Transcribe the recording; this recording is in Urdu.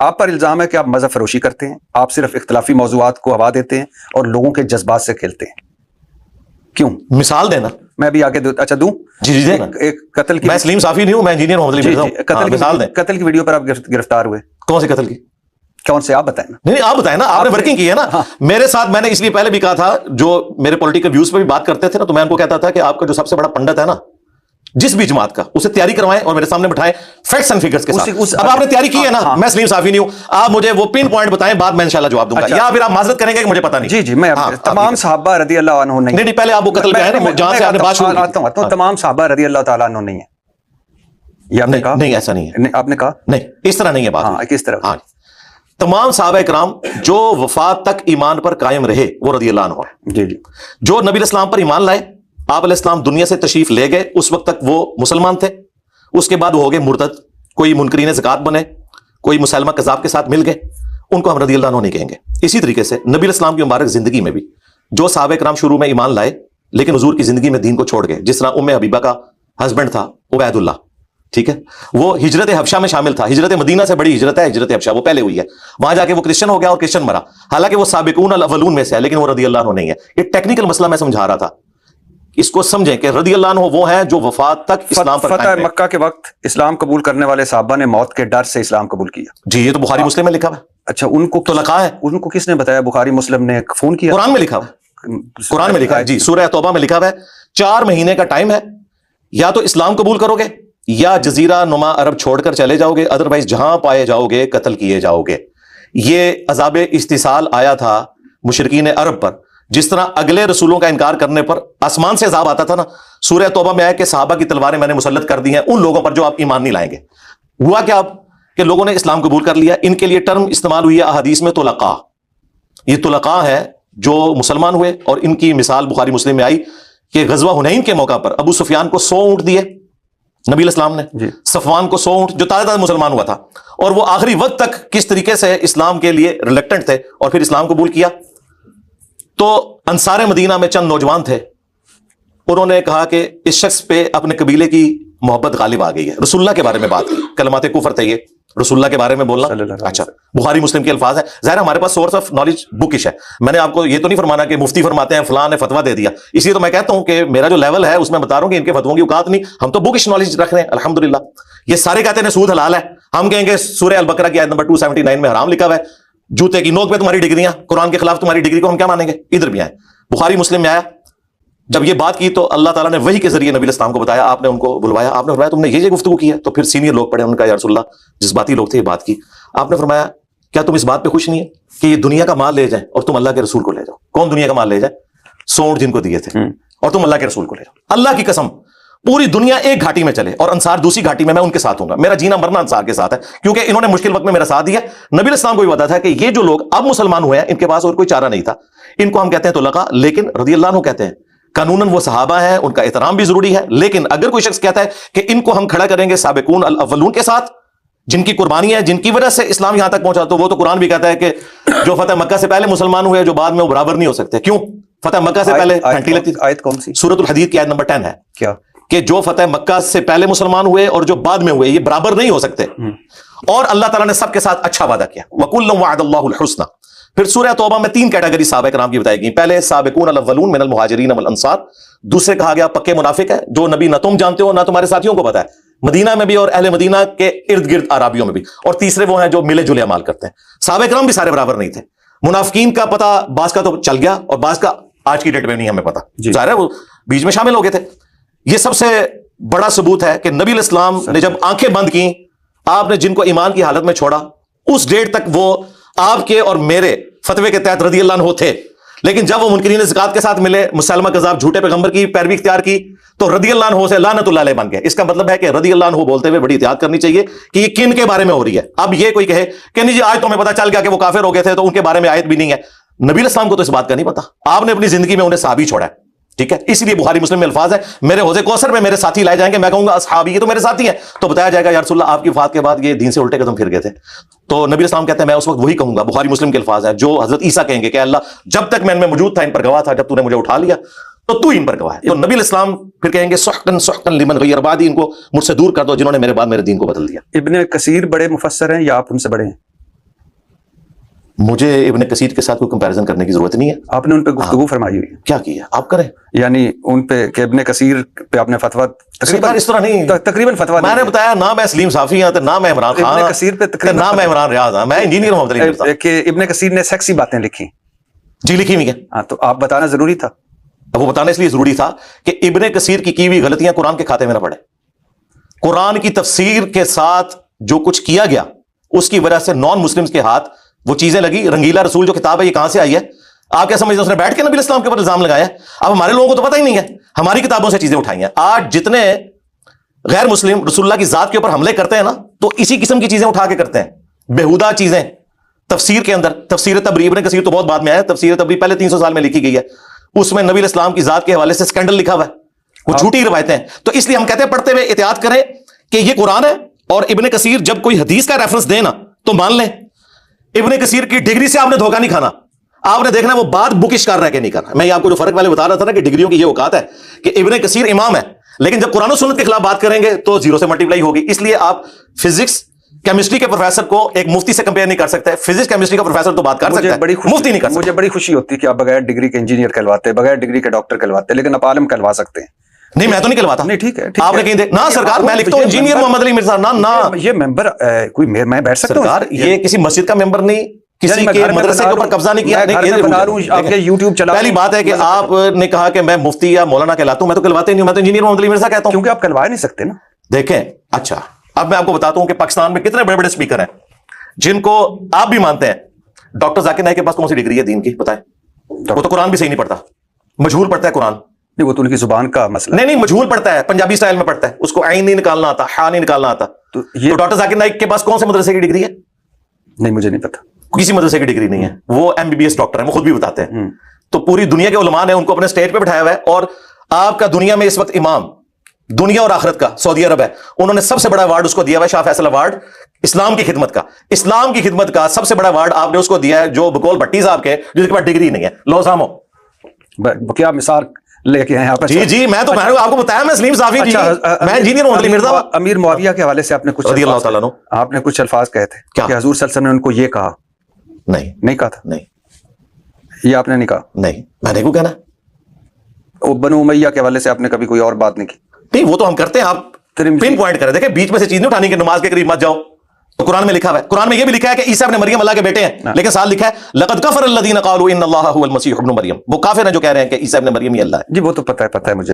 آپ پر الزام ہے کہ آپ مذہب فروشی کرتے ہیں، آپ صرف اختلافی موضوعات کو ہوا دیتے ہیں اور لوگوں کے جذبات سے کھیلتے ہیں. کیوں؟ مثال دینا. میں بھی آگے اچھا دوں. جی دینا. ایک قتل کی، میں سلیم صافی نہیں ہوں، میں انجینئر محمد علی مرزا ہوں. مثال دیں. قتل کی ویڈیو پر آپ گرفتار ہوئے. کون سی قتل کی؟ کون سے؟ آپ بتائیں نا. نہیں آپ بتائیں نا، آپ نے ورکنگ کی ہے نا. میرے ساتھ میں نے اس لیے پہلے بھی کہا تھا، جو میرے پولیٹیکل ویوز پہ بھی بات کرتے تھے نا، تو میں ان کو کہتا تھا کہ آپ کا جو سب سے بڑا پنڈت ہے نا جس بھی جماعت کا، اسے تیاری کروائیں اور میرے سامنے بٹھائیں فیکٹس اینڈ فگرز کے ساتھ. اب آپ نے تیاری کی ہے نا، میں سلیم صافی نہیں ہوں، آپ مجھے وہ پن پوائنٹ بتائیں، بعد میں انشاءاللہ جواب دوں گا، یا پھر آپ معذرت کریں گے کہ مجھے پتہ نہیں. جی میں تمام صحابہ رضی اللہ عنہ نہیں، پہلے آپ وہ قتل پہ ہیں نا جہاں سے آپ نے بات شروع کی. آتا ہوں. تمام صحابہ رضی اللہ تعالیٰ عنہ نہیں ہے، یہ آپ نے کہا؟ نہیں ایسا نہیں ہے. آپ نے کہا نہیں، اس طرح نہیں ہے بات. کس طرح؟ تمام صحابہ کرام جو وفات تک ایمان پر قائم رہے وہ رضی اللہ عنہ ہے. جی جو نبی اسلام پر ایمان لائے، آپ علیہ السلام دنیا سے تشریف لے گئے، اس وقت تک وہ مسلمان تھے، اس کے بعد وہ ہو گئے مرتد، کوئی منکرین زکات بنے، کوئی مسلمہ کذاب کے ساتھ مل گئے، ان کو ہم رضی اللہ عنہ نہیں کہیں گے. اسی طریقے سے نبی الاسلام کی مبارک زندگی میں بھی جو صحابہ کرام شروع میں ایمان لائے لیکن حضور کی زندگی میں دین کو چھوڑ گئے، جس طرح ام حبیبہ کا ہسبینڈ تھا عبید اللہ، ٹھیک ہے، وہ ہجرت حبشہ میں شامل تھا. ہجرت مدینہ سے بڑی ہجرت ہے ہجرت حبشہ، وہ پہلے ہوئی ہے. وہاں جا کے وہ کرسچن ہو گیا اور کرسچن مرا، حالانکہ وہ سابقون الاولون میں سے ہے، لیکن وہ رضی اللہ عنہ نہیں ہے. یہ ٹیکنیکل مسئلہ میں سمجھا رہا تھا، اس کو سمجھیں کہ رضی اللہ عنہ وہ ہیں جو وفات تک اسلام پر فتح مکہ کے وقت اسلام قبول کرنے والے صحابہ نے موت کے ڈر سے اسلام قبول کیا. جی یہ تو بخاری مسلم میں لکھا ہوا ہے. اچھا ان کو تو لکھا ہے، ان کو کس نے بتایا؟ بخاری مسلم نے فون کیا؟ قرآن میں لکھا ہوا ہے. قرآن میں لکھا ہے. جی سورہ توبہ میں لکھا ہوا ہے 4 مہینے کا ٹائم ہے، یا تو اسلام قبول کرو گے یا جزیرہ نما عرب چھوڑ کر چلے جاؤ گے، ادروائز جہاں پائے جاؤ گے قتل کیے جاؤ گے. یہ عذاب استحصال آیا تھا مشرکین عرب پر، جس طرح اگلے رسولوں کا انکار کرنے پر آسمان سے عذاب آتا تھا نا. سورہ توبہ میں آیا کہ صحابہ کی تلواریں میں نے مسلط کر دی ہیں ان لوگوں پر جو آپ ایمان نہیں لائیں گے. ہوا کیا اب کہ لوگوں نے اسلام قبول کر لیا، ان کے لیے ٹرم استعمال ہوئی ہے احادیث میں طلقاء. یہ طلقاء ہے جو مسلمان ہوئے، اور ان کی مثال بخاری مسلم میں آئی کہ غزوہ حنین کے موقع پر ابو سفیان کو 100 اونٹ دیے نبی الاسلام نے، صفوان کو 100 اونٹ، جو تازہ مسلمان ہوا تھا، اور وہ آخری وقت تک کس طریقے سے اسلام کے لیے ریلیکٹنٹ تھے اور پھر اسلام قبول کیا. تو انصار مدینہ میں چند نوجوان تھے، انہوں نے کہا کہ اس شخص پہ اپنے قبیلے کی محبت غالب آ گئی ہے. رسول اللہ کے بارے میں بات کی، کلمات کفر تھے یہ، رسول اللہ کے بارے میں بولنا. اچھا بخاری مسلم کے الفاظ ہیں، ظاہر ہمارے پاس سورس آف نالج بکش ہے. میں نے آپ کو یہ تو نہیں فرمانا کہ مفتی فرماتے ہیں فلاں نے فتویٰ دے دیا، اس لیے تو میں کہتا ہوں کہ میرا جو لیول ہے اس میں بتا رہا ہوں کہ ان کے فتووں کی اوقات نہیں، ہم تو بکش نالج رکھ رہے ہیں الحمدللہ. یہ سارے کہتے ہیں سود حلال ہے، ہم کہیں گے سورہ البقرہ کی آیت نمبر 279 میں حرام لکھا ہوا ہے. جوتے کی نوک پہ تمہاری ڈگریاں، قرآن کے خلاف تمہاری ڈگری کو ہم کیا مانیں گے؟ ادھر بھی آئے. بخاری مسلم میں آیا، جب یہ بات کی تو اللہ تعالیٰ نے وحی کے ذریعے نبی الاسلام کو بتایا، آپ نے ان کو بلوایا، آپ نے فرمایا تم نے یہ گفتگو کی ہے. تو پھر سینئر لوگ پڑھے، ان کا یا رسول اللہ جذباتی لوگ تھے یہ بات کی. آپ نے فرمایا کیا تم اس بات پہ خوش نہیں ہے کہ یہ دنیا کا مال لے جائیں اور تم اللہ کے رسول کو لے جاؤ؟ کون دنیا کا مال لے جائے؟ 100 اونٹ جن کو دیے تھے، اور تم اللہ کے رسول کو لے جاؤ. اللہ کی قسم پوری دنیا ایک گھاٹی میں چلے اور انصار دوسری گھاٹی میں ان کے ساتھ ہوں گا. میرا جینا مرنا انصار کے ساتھ ہے، کیونکہ انہوں نے مشکل وقت میں میرا ساتھ دیا. نبی الاسلام کو بھی پتا تھا کہ یہ جو لوگ اب مسلمان ہوئے ہیں ان کے پاس اور کوئی چارہ نہیں تھا، ان کو ہم کہتے ہیں طلقاء، لیکن رضی اللہ عنہ کہتے ہیں. قانوناً وہ صحابہ ہیں، ان کا احترام بھی ضروری ہے، لیکن اگر کوئی شخص کہتا ہے کہ ان کو ہم کھڑا کریں گے سابقون الاولون کے ساتھ جن کی قربانی ہے، جن کی وجہ سے اسلام یہاں تک پہنچا، تو وہ تو قرآن بھی کہتا ہے کہ جو فتح مکہ سے پہلے مسلمان ہوئے جو بعد میں وہ برابر نہیں ہو سکتے. کیوں؟ فتح مکہ سے پہلے گھنٹی لگتی. آیت کون سی؟ سورۃ الحدید کی آیت نمبر 10 ہے. کیا؟ کہ جو فتح مکہ سے پہلے مسلمان ہوئے اور جو بعد میں ہوئے یہ برابر نہیں ہو سکتے. اور اللہ تعالیٰ نے سب کے ساتھ اچھا وعدہ کیا، وَكُلًّا وَعَدَ اللَّهُ الْحُسْنَى. پھر سورہ توبہ میں 3 کیٹیگری صحابہ کرام کی بتائی گئی. پہلے سابقون الاولون من المہاجرین والانصار، دوسرے کہا گیا پکے منافق ہے جو نبی نہ تم جانتے ہو نہ تمہارے ساتھیوں کو پتا ہے، مدینہ میں بھی اور اہل مدینہ کے ارد گرد عرابیوں میں بھی. اور تیسرے وہ ہیں جو ملے جلے اعمال کرتے ہیں. صحابہ کرام بھی سارے برابر نہیں تھے. منافقین کا پتہ بعض کا تو چل گیا اور بعض کا آج کی ڈیٹ میں نہیں ہمیں پتا، ظاہر ہے وہ بیچ میں شامل ہو گئے تھے. یہ سب سے بڑا ثبوت ہے کہ نبی الاسلام نے جب آنکھیں بند کی، آپ نے جن کو ایمان کی حالت میں چھوڑا اس ڈیٹ تک وہ آپ کے اور میرے فتوے کے تحت رضی اللہ عنہ تھے. لیکن جب وہ منکرین زکات کے ساتھ ملے، مسلمہ کذاب جھوٹے پیغمبر کی پیروی اختیار کی، تو رضی اللہ عنہ سے لعنت اللہ علیہ بن گئے. اس کا مطلب ہے کہ رضی اللہ عنہ بولتے ہوئے بڑی احتیاط کرنی چاہیے کہ یہ کن کے بارے میں ہو رہی ہے. اب یہ کوئی کہے کہ نہیں جی آج تو ہمیں پتہ چل گیا کہ وہ کافر ہو گئے تھے تو ان کے بارے میں آیت بھی نہیں ہے. نبی الاسلام کو تو اس بات کا نہیں پتا، آپ نے اپنی زندگی میں انہیں صحابی چھوڑا ہے، ٹھیک ہے. اس لیے بخاری مسلم میں الفاظ ہے میرے حوض کوثر میں میرے ساتھی لائے جائیں گے، میں کہوں گا اصحابی یہ تو میرے ساتھی ہیں، تو بتایا جائے گا یا رسول اللہ آپ کی وفات کے بعد یہ دین سے الٹے قدم پھر گئے تھے. تو نبی الاسلام کہتے ہیں میں اس وقت وہی کہوں گا. بخاری مسلم کے الفاظ ہیں جو حضرت عیسیٰ کہیں گے کہ اللہ جب تک میں ان میں موجود تھا ان پر گواہ تھا، جب تو نے مجھے اٹھا لیا تو تو ان پر گواہ ہے. تو نبی الاسلام پھر کہیں گے سحقا سحقا لمن غیر بعدی، ان کو مجھ سے دور کر دو جنہوں نے میرے بعد میرے دین کو بدل دیا. ابن کثیر بڑے مفسر ہیں یا آپ ان سے بڑے ہیں؟ مجھے ابن کثیر کے ساتھ کوئی کمپیریزن کرنے کی ضرورت نہیں ہے. آپ نے ان پہ گفتگو فرمائی ہوئی ہے. کیا کیا آپ کریں, یعنی ان پہ کہ ابن کثیر پہ آپ نے فتویٰ سرکار اس طرح نہیں, تقریباً فتویٰ میں نے بتایا نہ میں سلیم صافی ہوں نہ میں عمران خان ابن کثیر پہ نہ میں عمران ریاض ہوں, میں انجینئر محمد علی مرزا. کہ ابن کثیر نے سیکسی باتیں لکھی. جی لکھی ہوئی ہیں. ہاں تو آپ بتانا ضروری تھا. اب وہ بتانا اس لیے ضروری تھا کہ ابن کثیر کی ہوئی غلطیاں قرآن کے کھاتے میں نہ پڑے. قرآن کی تفسیر کے ساتھ جو کچھ کیا گیا اس کی وجہ سے نان مسلمز کے ہاتھ وہ چیزیں لگی. رنگیلا رسول جو کتاب ہے یہ کہاں سے آئی ہے؟ آپ کیا سمجھتے ہیں اس نے بیٹھ کے نبی اسلام کے اوپر الزام لگایا؟ اب ہمارے لوگوں کو تو پتہ ہی نہیں ہے, ہماری کتابوں سے چیزیں اٹھائی ہیں. آج جتنے غیر مسلم رسول اللہ کی ذات کے اوپر حملے کرتے ہیں نا, تو اسی قسم کی چیزیں اٹھا کے کرتے ہیں, بےہودہ چیزیں. تفسیر کے اندر تفسیر تبری, ابن کثیر تو بہت بعد میں آیا, تفسیر تبری پہلے 300 سال میں لکھی گئی ہے, اس میں نبی اسلام کی ذات کے حوالے سے سکینڈل لکھا ہوا ہے, وہ جھوٹی روایتیں ہیں. تو اس لیے ہم کہتے ہیں پڑھتے ہوئے احتیاط کریں کہ یہ قرآن ہے, اور ابن کثیر جب کوئی حدیث کا ریفرنس دے نا تو مان لیں. ابن کثیر کی ڈگری سے آپ نے دھوکہ نہیں کھانا, آپ نے دیکھنا وہ بات بکش کر رہا ہے کہ نہیں کر رہا. میں آپ کو جو فرق والے بتا رہا تھا نا کہ ڈگریوں کی یہ اوقات ہے کہ ابن کثیر امام ہے, لیکن جب قرآن و سنت کے خلاف بات کریں گے تو زیرو سے ملٹیپلائی ہوگی. اس لیے آپ فزکس کیمسٹری کے پروفیسر کو ایک مفتی سے کمپیئر نہیں کر سکتے. فزکس کیمسٹری کا پروفیسر تو بات کر سکتا ہے, مفتی نہیں کر سکتا. مجھے بڑی خوشی ہوتی ہے کہ آپ بغیر ڈگری کے انجینئر کہلواتے, بغیر ڈگری کے ڈاکٹر کہلواتے, لیکن آپ عالم کہلوا سکتے ہیں. نہیں میں تو نہیں کہلواتا. نہیں ٹھیک ہے, آپ نے کہیں دے نہ سرکار, میں لکھتا ہوں انجینئر محمد علی مرزا. نہ یہ ممبر کوئی میں بیٹھ سکتا ہوں سرکار, یہ کسی مسجد کا ممبر نہیں, کسی کے مدرسے کے اوپر قبضہ نہیں کیا. پہلی بات ہے کہ آپ نے کہا کہ میں مفتی یا مولانا کہلاتا ہوں, میں تو کہلواتے نہیں ہوں, میں تو انجینئر محمد علی مرزا کہتا ہوں. کیونکہ آپ کہلوا نہیں سکتے نا. دیکھیں اچھا, اب میں آپ کو بتاتا ہوں کہ پاکستان میں کتنے بڑے بڑے اسپیکر ہیں جن کو آپ بھی مانتے ہیں. ڈاکٹر ذاکر نائک کے پاس کون سی ڈگری ہے دین کی بتائیں؟ وہ تو قرآن بھی صحیح نہیں پڑھتا, مجہول پڑھتا ہے قرآن. نہیں وہ تو ان کی زبان کا مسئلہ. نہیں مجہول پڑھتا ہے, پنجابی سٹائل میں پڑھتا ہے, اس کو عین نہیں نکالنا آتا, ہا نہیں نکالنا آتا. تو ڈاکٹر ذاکر نائک کے پاس کون سے مدرسے کی ڈگری ہے؟ نہیں مجھے نہیں پتا, کسی مدرسے کی ڈگری نہیں ہے. وہ MBBS ڈاکٹر ہیں, وہ خود بھی بتاتے ہیں. تو پوری دنیا کے علماء نے ان کو اپنے اسٹیج پہ بٹھایا ہوا ہے. اور آپ کا دنیا میں اس وقت امام دنیا اور آخرت کا سعودی عرب ہے, انہوں نے سب سے بڑا ایوارڈ اس کو دیا ہوا ہے, شاہ فیصل ایوارڈ, اسلام کی خدمت کا. اسلام کی خدمت کا سب سے بڑا ایوارڈ آپ نے اس کو دیا ہے جو بقول بھٹی صاحب کے, جس کے پاس ڈگری نہیں ہے. لو سامو کیا مثال لے کے ہیں آپ؟ جی میں تو آپ کو بتایا, میں سلیم صافی جی, میں انجینئر محمد علی مرزا. امیر معاویہ کے حوالے سے آپ نے کچھ رضی اللہ تعالیٰ عنہ, آپ نے کچھ الفاظ کہے تھے کہ حضور صلی اللہ علیہ وسلم نے ان کو یہ کہا. نہیں کہا تھا. نہیں یہ آپ نے نہیں کہا. نہیں میں نے کیوں کہنا. بنو امیہ کے حوالے سے آپ نے کبھی کوئی اور بات نہیں کی. نہیں وہ تو ہم کرتے ہیں, آپ پن پوائنٹ کریں. دیکھیں بیچ میں سے چیز نہیں اٹھانی کہ نماز کے قریب مت جاؤ. تو قرآن میں لکھا ہوا ہے, قرآن میں یہ بھی لکھا ہے کہ عیسیٰ ابن مریم اللہ کے بیٹے ہیں, لیکن ساتھ لکھا ہے لقد کفر الذین قالوا ان اللہ هو المسیح ابن مریم. وہ کافر ہیں جو کہہ رہے ہیں کہ عیسیٰ ابن مریم ہی اللہ ہے. جی وہ تو پتہ ہے مجھے.